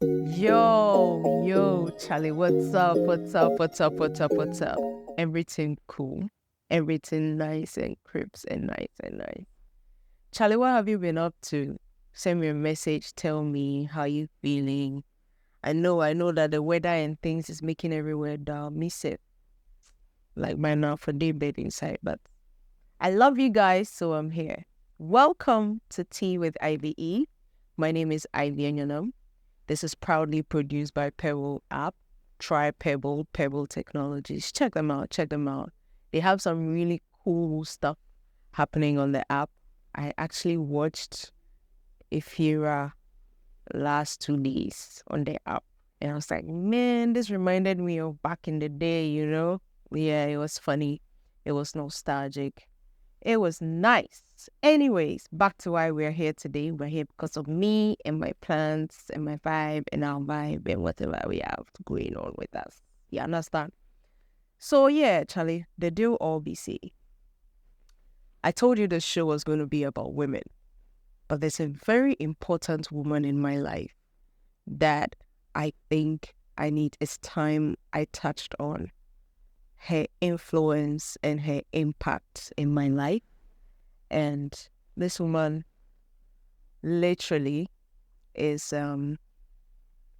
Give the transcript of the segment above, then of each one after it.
Yo, Charlie, what's up? Everything cool, everything nice and crisp and nice. Charlie, what have you been up to? Send me a message, tell me how you feeling. I know that the weather and things is making everywhere down. Miss it. Like by now for day bed inside, but I love you guys, so I'm here. Welcome to Tea with IVE. My name is Ivy Enyanam. This is proudly produced by Pebble app. Try Pebble Technologies. Check them out. They have some really cool stuff happening on the app. I actually watched Ifira last 2 days on the app. And I was like, man, this reminded me of back in the day, you know? Yeah, it was funny. It was nostalgic. It was nice. Anyways, back to why we're here today. We're here because of me and my plans and my vibe and our vibe and whatever we have going on with us. You understand? So yeah, Charlie, the deal all BC. I told you the show was going to be about women, but there's a very important woman in my life that I think it's time I touched on her influence and her impact in my life. And this woman literally is,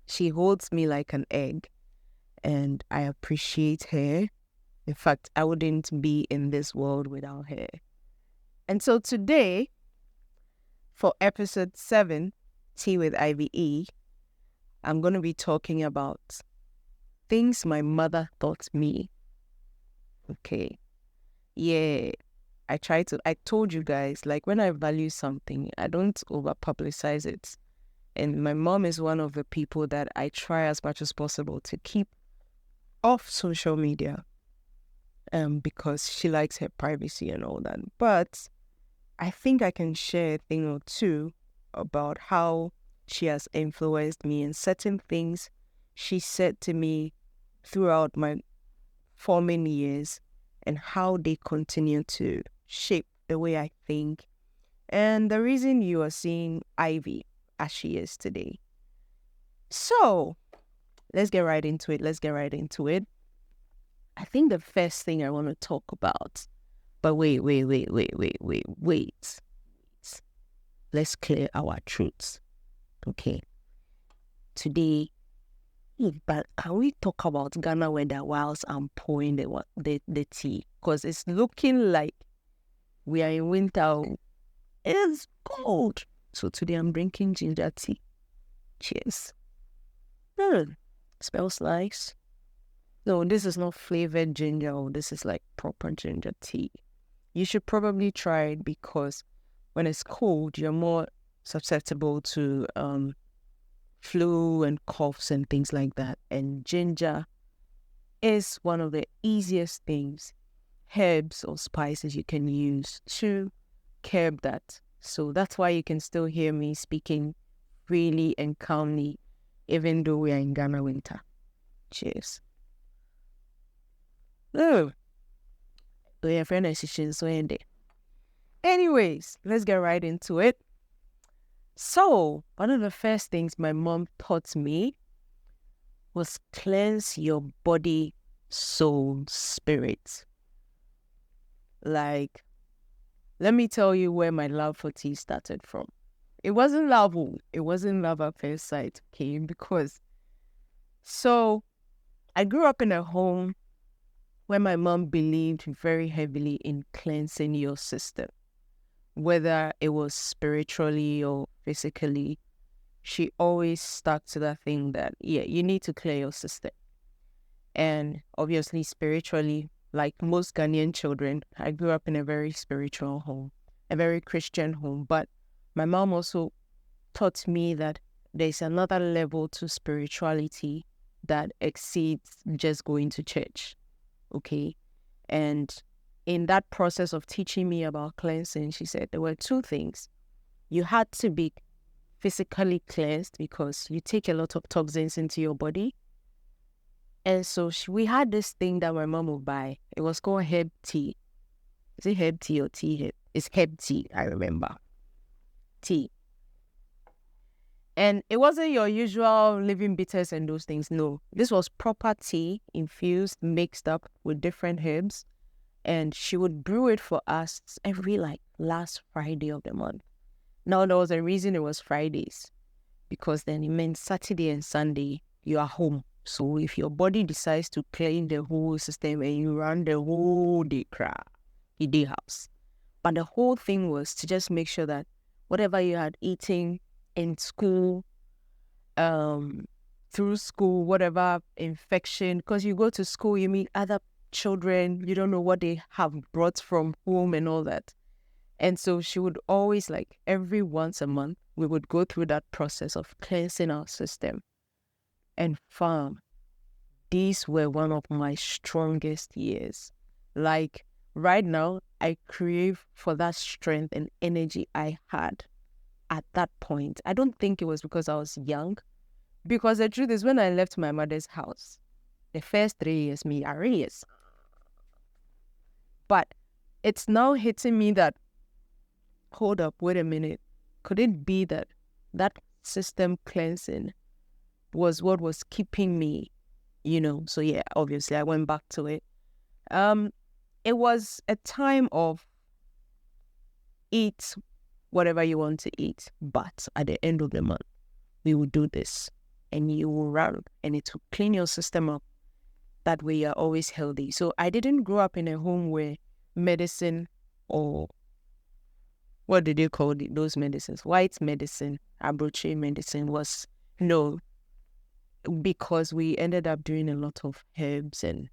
she holds me like an egg, and I appreciate her. In fact, I wouldn't be in this world without her. And so today, for episode 7, Tea with IVE, I'm going to be talking about things my mother taught me. Okay. Yeah. I told you guys, like when I value something, I don't over publicize it. And my mom is one of the people that I try as much as possible to keep off social media, because she likes her privacy and all that. But I think I can share a thing or two about how she has influenced me and certain things she said to me throughout my forming years and how they continue to shape the way I think and the reason you are seeing Ivy as she is today. So let's get right into it. I think the first thing I want to talk about, but wait. Let's clear our truths. Okay. Today, but can we talk about Ghana weather whilst I'm pouring the tea? Because it's looking like we are in winter. It's cold. So today I'm drinking ginger tea. Cheers. Smells nice. No, this is not flavored ginger. This is like proper ginger tea. You should probably try it because when it's cold, you're more susceptible to flu and coughs and things like that. And ginger is one of the easiest things, herbs or spices you can use to curb that. So that's why you can still hear me speaking freely and calmly, even though we are in Ghana winter. Cheers. Oh, your friend is so in there. Anyways, let's get right into it. So, one of the first things my mom taught me was cleanse your body, soul, spirit. Like, let me tell you where my love for tea started from. It wasn't love at first sight, okay? Because, so, I grew up in a home where my mom believed very heavily in cleansing your system. Whether it was spiritually or physically, she always stuck to that thing that, yeah, you need to clear your system. And obviously spiritually, like most Ghanaian children, I grew up in a very spiritual home, a very Christian home. But my mom also taught me that there's another level to spirituality that exceeds just going to church, okay? And in that process of teaching me about cleansing, she said there were two things. You had to be physically cleansed because you take a lot of toxins into your body. And so we had this thing that my mom would buy. It was called herb tea. Is it herb tea or tea herb? It's herb tea, I remember. Tea. And it wasn't your usual living bitters and those things. No, this was proper tea infused, mixed up with different herbs. And she would brew it for us every last Friday of the month. Now, there was a reason it was Fridays, because then it meant Saturday and Sunday you are home. So if your body decides to clean the whole system and you run the whole day you day house. But the whole thing was to just make sure that whatever you had eaten in school, through school, whatever infection, because you go to school, you meet other children, you don't know what they have brought from home and all that. And so she would always, every once a month, we would go through that process of cleansing our system. And these were one of my strongest years. Right now, I crave for that strength and energy I had at that point. I don't think it was because I was young, because the truth is, when I left my mother's house, the first 3 years, me arrears. But it's now hitting me that, hold up, wait a minute. Could it be that system cleansing was what was keeping me, So yeah, obviously I went back to it. It was a time of eat whatever you want to eat, but at the end of the month, we will do this and you will run and it will clean your system up. That way you're always healthy. So I didn't grow up in a home where medicine, or what did they call those medicines? White medicine, abroche medicine was no, because we ended up doing a lot of herbs and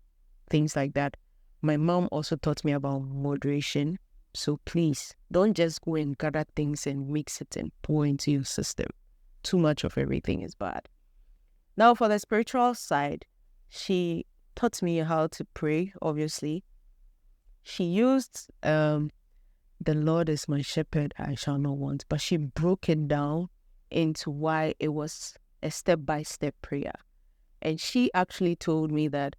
things like that. My mom also taught me about moderation. So please, don't just go and gather things and mix it and pour into your system. Too much of everything is bad. Now, for the spiritual side, she taught me how to pray, obviously. She used the Lord is my shepherd, I shall not want. But she broke it down into why it was a step-by-step prayer. And she actually told me that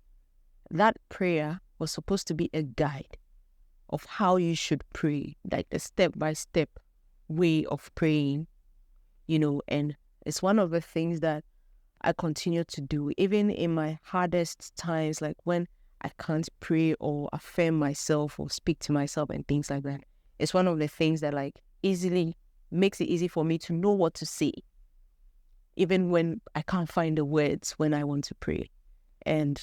prayer was supposed to be a guide of how you should pray, like the step-by-step way of praying, and it's one of the things that I continue to do, even in my hardest times, like when I can't pray or affirm myself or speak to myself and things like that. It's one of the things that easily makes it easy for me to know what to say, even when I can't find the words when I want to pray. And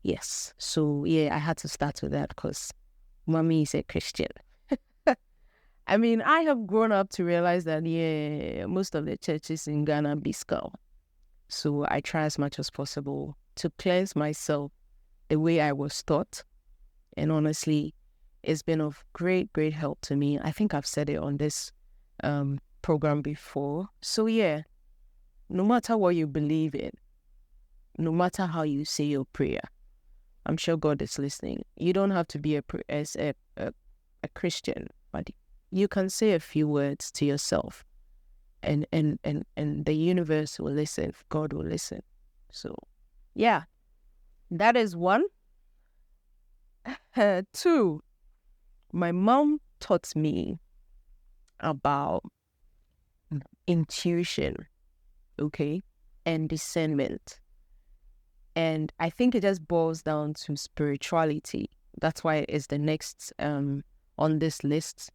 yes, so yeah, I had to start with that because mommy is a Christian. I mean, I have grown up to realize that, most of the churches in Ghana be scum. So I try as much as possible to cleanse myself the way I was taught. And honestly, it's been of great, great help to me. I think I've said it on this program before. So yeah, no matter what you believe in, no matter how you say your prayer, I'm sure God is listening. You don't have to be a Christian, but you can say a few words to yourself, and the universe will listen. God will listen. So, yeah, that is one. 2, my mom taught me about intuition, okay, and discernment. And I think it just boils down to spirituality. That's why it's the next on this list.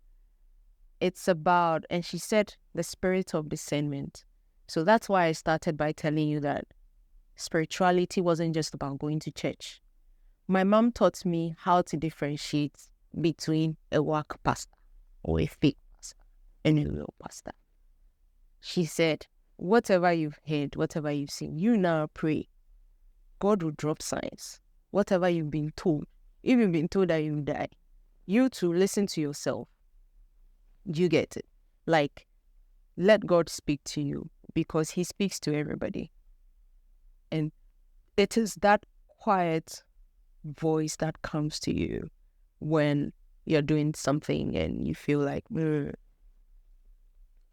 It's about, and she said, the spirit of discernment. So that's why I started by telling you that spirituality wasn't just about going to church. My mom taught me how to differentiate between a work pastor or a fake pastor and a real pastor. She said, whatever you've heard, whatever you've seen, you now pray. God will drop signs. Whatever you've been told, if you've been told that you die, you too listen to yourself. You get it? Let God speak to you, because he speaks to everybody. And it is that quiet voice that comes to you when you're doing something and you feel like,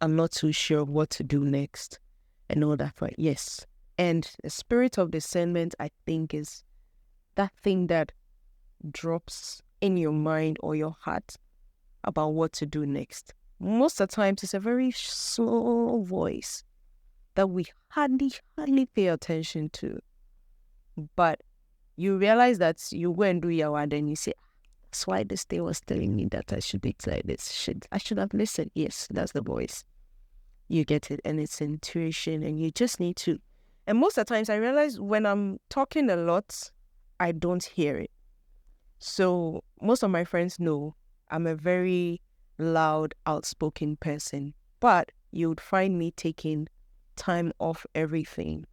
I'm not too sure what to do next and all that. But yes. And the spirit of discernment, I think, is that thing that drops in your mind or your heart about what to do next. Most of the times, it's a very slow voice. that we hardly pay attention to. But you realize that you go and do yawa, then you say, that's why this day was telling me that I should eat like this. I should have listened. Yes, that's the voice. You get it. And it's intuition, and you just need to. And most of the times I realize when I'm talking a lot, I don't hear it. So most of my friends know I'm a very loud, outspoken person. But you would find me taking time off everything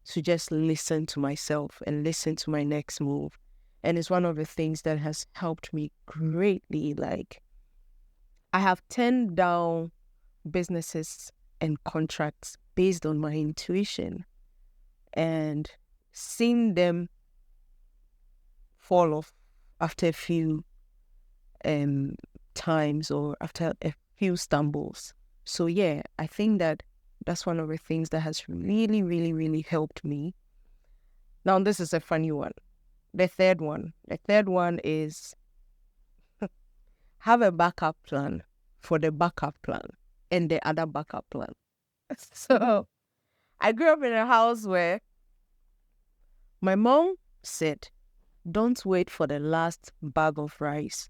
to just listen to myself and listen to my next move. And it's one of the things that has helped me greatly. Like, I have turned down businesses and contracts based on my intuition and seen them fall off after a few times or after a few stumbles. So yeah, I think that that's one of the things that has really, really, really helped me. Now, this is a funny one. The third one is have a backup plan for the backup plan and the other backup plan. So I grew up in a house where my mom said, don't wait for the last bag of rice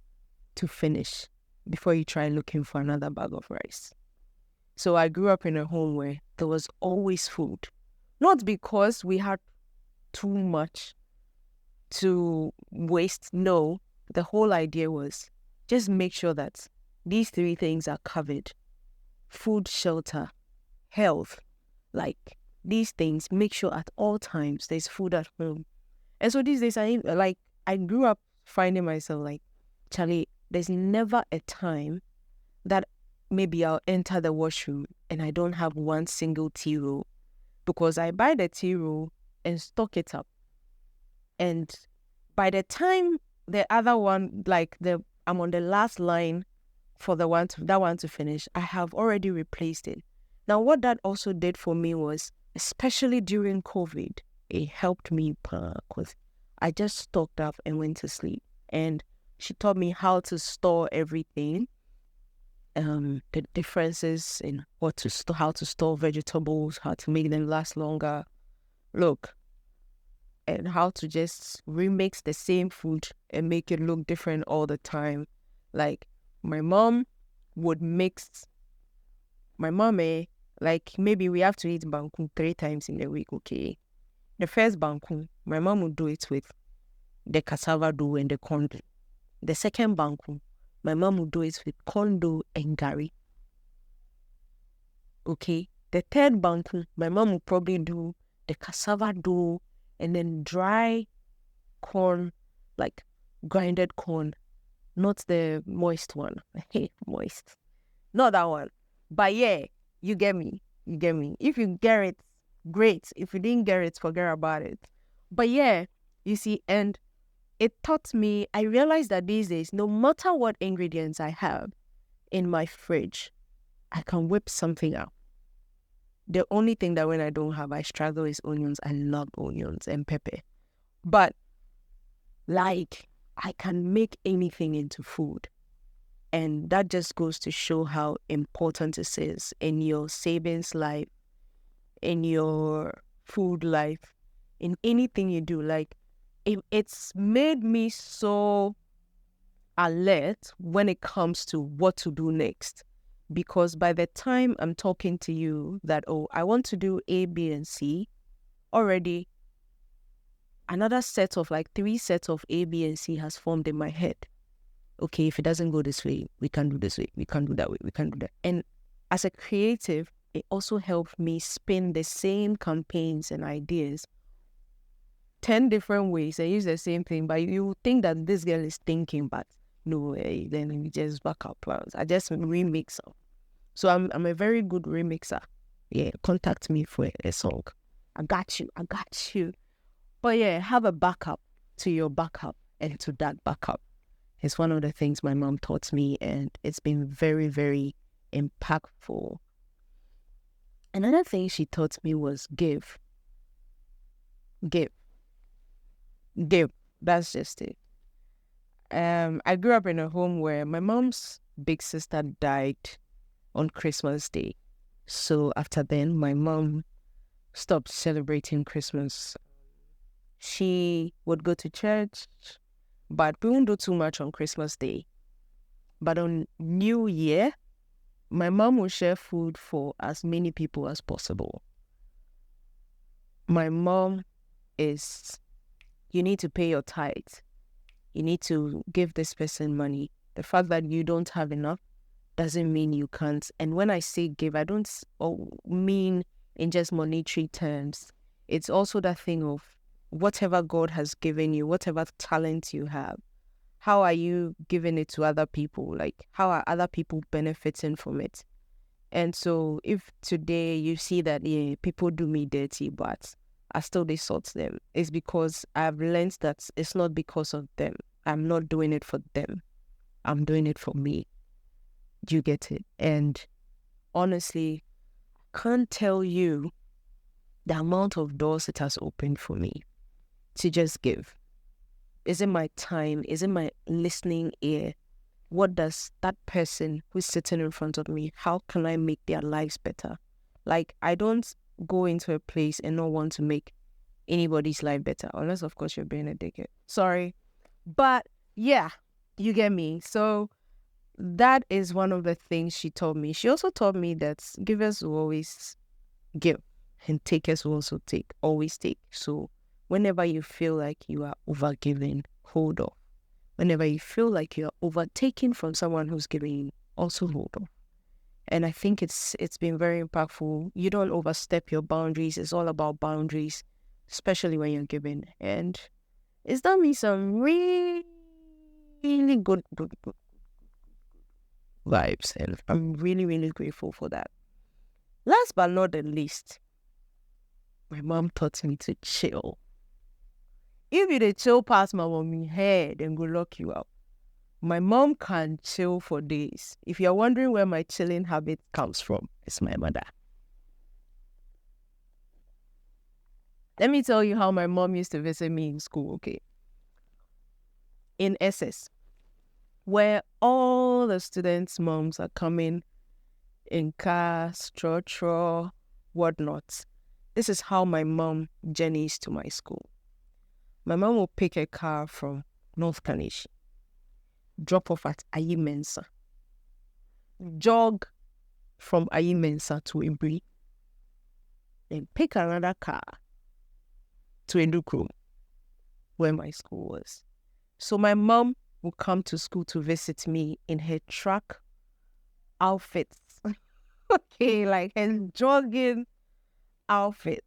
to finish before you try looking for another bag of rice. So I grew up in a home where there was always food. Not because we had too much to waste. No, the whole idea was just make sure that these three things are covered. Food, shelter, health. Like these things, make sure at all times there's food at home. And so these days, I grew up finding myself like, Charlie, there's never a time that maybe I'll enter the washroom and I don't have one single tea roll, because I buy the tea roll and stock it up. And by the time the other one, I'm on the last line for that one to finish, I have already replaced it. Now, what that also did for me was, especially during COVID, it helped me because I just stocked up and went to sleep. And she taught me how to store everything, the differences in how to store vegetables, how to make them last longer. Look, and how to just remix the same food and make it look different all the time. Like my mom would mix. My mom, like maybe we have to eat banku 3 times in a week, okay? The first banku, my mom would do it with the cassava dough and the corn dough. The second banku, my mom would do it with corn dough and gari. Okay? The third banku, my mom would probably do the cassava dough and then dry corn, like grinded corn, not the moist one. I hate moist. Not that one. But yeah, you get me. If you get it, great. If you didn't get it, forget about it. But yeah, you see, and it taught me, I realized that these days, no matter what ingredients I have in my fridge, I can whip something out. The only thing that when I don't have, I struggle is onions. I love onions and pepper. But like, I can make anything into food. And that just goes to show how important it is in your savings life, in your food life, in anything you do. Like, it's made me so alert when it comes to what to do next. Because by the time I'm talking to you that, oh, I want to do A, B, and C, already another set of 3 sets of A, B, and C has formed in my head. Okay, if it doesn't go this way, we can do this way. We can do that way. We can do that. And as a creative, it also helped me spin the same campaigns and ideas 10 different ways and use the same thing. But you think that this girl is thinking, but no way. Then we just back up plans. I just remix them. So I'm a very good remixer. Yeah, contact me for a song. I got you. But yeah, have a backup to your backup and to that backup. It's one of the things my mom taught me, and it's been very, very impactful. Another thing she taught me was give. That's just it. I grew up in a home where my mom's big sister died on Christmas Day. So after then, my mom stopped celebrating Christmas. She would go to church, but we won't do too much on Christmas Day. But on New Year, my mom will share food for as many people as possible. My mom is, you need to pay your tithe. You need to give this person money. The fact that you don't have enough doesn't mean you can't. And when I say give, I don't mean in just monetary terms. It's also that thing of whatever God has given you, whatever talent you have, how are you giving it to other people? Like, how are other people benefiting from it? And so if today you see that, yeah, people do me dirty, but I still sort them, it's because I've learned that it's not because of them. I'm not doing it for them. I'm doing it for me. You get it? And honestly, I can't tell you the amount of doors it has opened for me to just give. Is it my time? Is it my listening ear? What does that person who's sitting in front of me, how can I make their lives better? Like, I don't go into a place and not want to make anybody's life better, unless, of course, you're being a dickhead. Sorry. But, yeah, you get me. So that is one of the things she taught me. She also taught me that givers will always give and takers will also take, always take. So whenever you feel like you are overgiving, hold off. Whenever you feel like you're overtaking from someone who's giving you, also hold off. And I think it's been very impactful. You don't overstep your boundaries. It's all about boundaries, especially when you're giving. And it's done me some really good vibes. And I'm really, really grateful for that. Last but not the least, my mom taught me to chill. If you dey chill past my mommy head, then go lock you up. My mom can chill for days. If you're wondering where my chilling habit comes from, it's my mother. Let me tell you how my mom used to visit me in school, okay? In SS, where all the students' moms are coming in cars, trotro, whatnot. This is how my mom journeys to my school. My mom will pick a car from North Kanishi, drop off at Ayi Mensa, jog from Ayi Mensa to Ibri, then pick another car to Edukro, where my school was. So my mom would come to school to visit me in her track outfits. Okay, like her jogging outfits,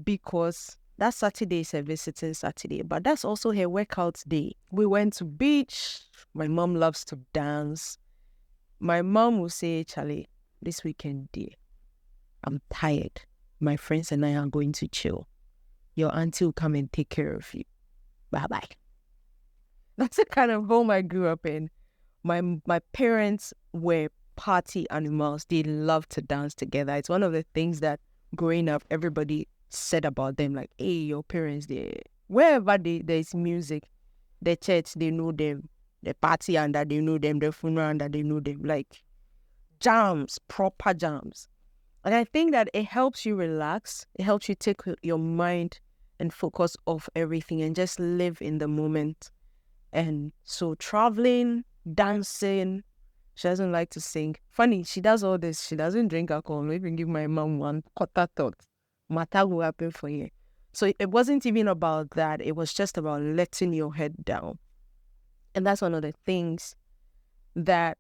because that Saturday is a visiting Saturday, but that's also her workout day. We went to beach. My mom loves to dance. My mom will say, Charlie, this weekend, dear, I'm tired. My friends and I are going to chill. Your auntie will come and take care of you. Bye-bye. That's the kind of home I grew up in. My parents were party animals. They love to dance together. It's one of the things that growing up, everybody said about them, like, hey, your parents, wherever there's music, the church, they know them. The party under, they know them. The funeral under, they know them. Like, jams, proper jams. And I think that it helps you relax. It helps you take your mind and focus off everything and just live in the moment. And so traveling, dancing, she doesn't like to sing. Funny, she does all this. She doesn't drink alcohol. Maybe give my mom one quarter thought. Matter will happen for you. So it wasn't even about that. It was just about letting your head down. And that's one of the things that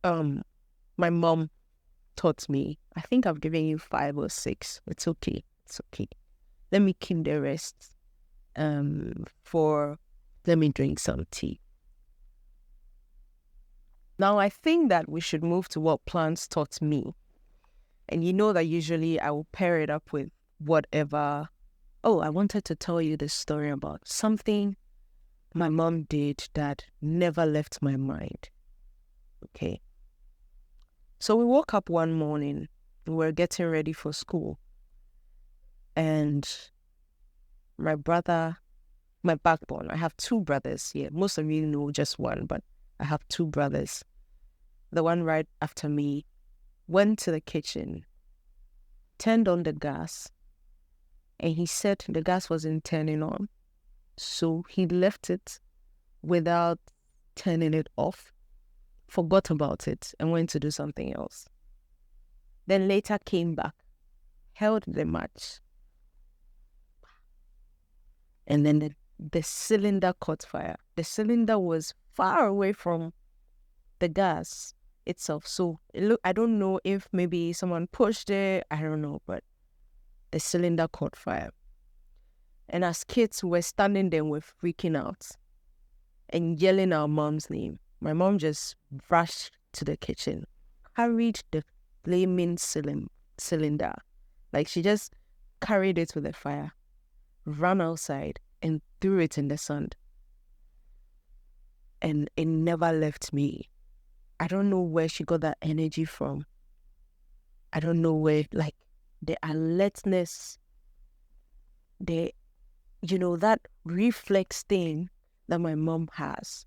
my mom taught me. I think I've given you 5 or 6. It's okay. It's okay. Let me keep the rest let me drink some tea. Now, I think that we should move to what plants taught me. And you know that usually I will pair it up with whatever. Oh, I wanted to tell you this story about something my mom did that never left my mind. Okay. So we woke up one morning, we were getting ready for school. And my brother, my backbone, I have 2 brothers here. Most of you know just one, but I have 2 brothers. The one right after me went to the kitchen turned on the gas, and he said the gas wasn't turning on. So he left it without turning it off, forgot about it, and went to do something else. Then later came back, held the match, and then the cylinder caught fire. The cylinder was far away from the gas itself. So I don't know if maybe someone pushed it, I don't know, but the cylinder caught fire. And as kids, we're standing there, we're freaking out and yelling our mom's name. My mom just rushed to the kitchen, carried the flaming cylinder. Like, she just carried it with the fire, ran outside and threw it in the sun. And it never left me. I don't know where she got that energy from. I don't know where, like, the alertness, that reflex thing that my mom has.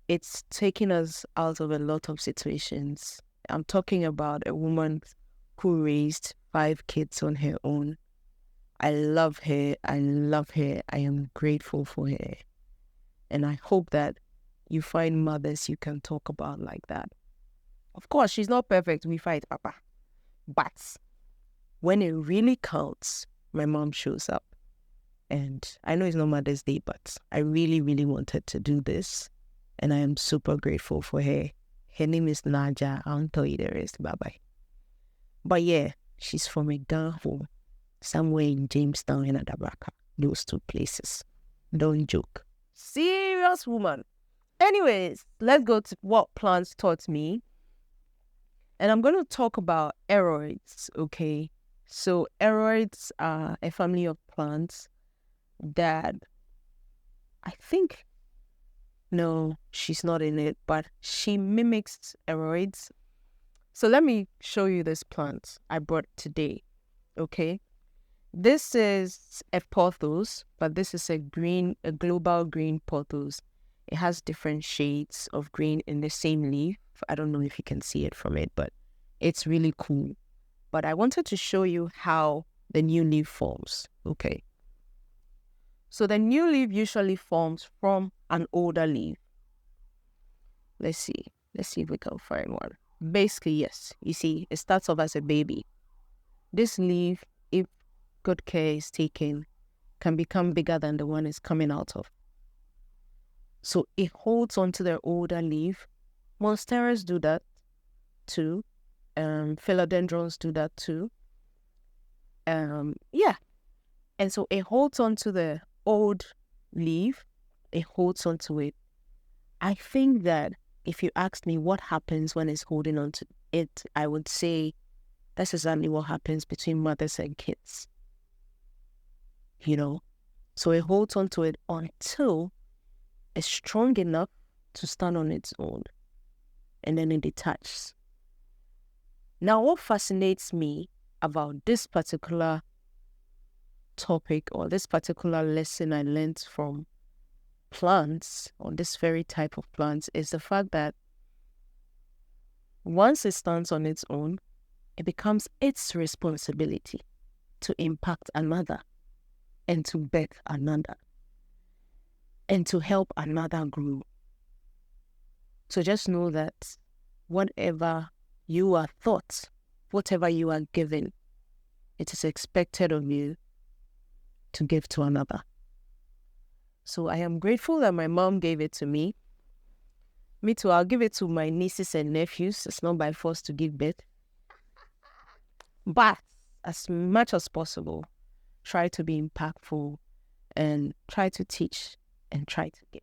It's taken us out of a lot of situations. I'm talking about a woman who raised 5 kids on her own. I love her. I am grateful for her. And I hope that you find mothers you can talk about like that. Of course, she's not perfect. We fight, Papa. But when it really counts, my mom shows up. And I know it's not Mother's Day, but I really, really wanted to do this. And I am super grateful for her. Her name is Naja. I won't tell you the rest. Bye-bye. But yeah, she's from a gun home, somewhere in Jamestown and Adabraka. Those 2 places. Don't joke. Serious woman. Anyways, let's go to what plants taught me. And I'm going to talk about aroids, okay? So aroids are a family of plants that I think, no, she's not in it, but she mimics aroids. So let me show you this plant I brought today, okay? This is a pothos, but this is a global green pothos. It has different shades of green in the same leaf. I don't know if you can see it from it, but it's really cool. But I wanted to show you how the new leaf forms, okay? So the new leaf usually forms from an older leaf. Let's see if we can find one. Basically, yes, you see, it starts off as a baby. This leaf, if good care is taken, can become bigger than the one it's coming out of. So it holds onto the older leaf. Monsteras do that too. Philodendrons do that too. Yeah. And so it holds onto the old leaf. It holds onto it. I think that if you asked me what happens when it's holding onto it, I would say that's exactly what happens between mothers and kids. So it holds onto it until it's strong enough to stand on its own. And then it detaches. Now, what fascinates me about this particular topic or this particular lesson I learned from plants, or this very type of plants, is the fact that once it stands on its own, it becomes its responsibility to impact another and to birth another and to help another grow. So just know that whatever you are taught, whatever you are given, it is expected of you to give to another. So I am grateful that my mom gave it to me. Me too, I'll give it to my nieces and nephews. It's not by force to give birth. But as much as possible, try to be impactful and try to teach and try to give.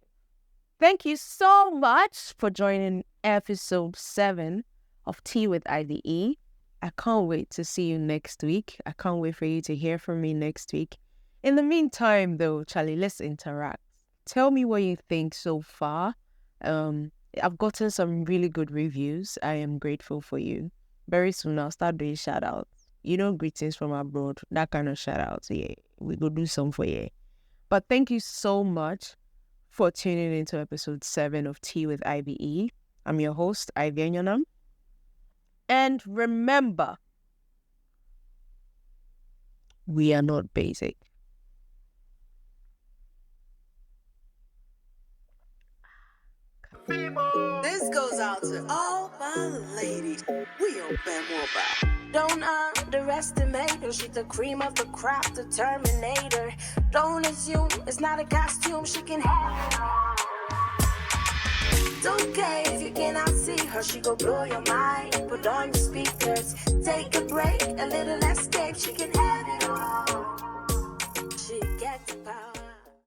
Thank you so much for joining episode 7 of Tea with IDE. I can't wait to see you next week. I can't wait for you to hear from me next week. In the meantime, though, Charlie, let's interact. Tell me what you think so far. I've gotten some really good reviews. I am grateful for you. Very soon, I'll start doing shout-outs. Greetings from abroad, that kind of shout-outs. Yeah, we go do some for you. But thank you so much for tuning into episode 7 of Tea with IBE. I'm your host, Ivy Enyonam. And remember, we are not basic. This goes out to all my ladies. We open more. Don't underestimate her. She's the cream of the crop, the Terminator. Don't assume it's not a costume. She can have it all. Don't care if you cannot see her. She go blow your mind. Put on your speakers. Take a break, a little escape. She can have it all. She gets the power.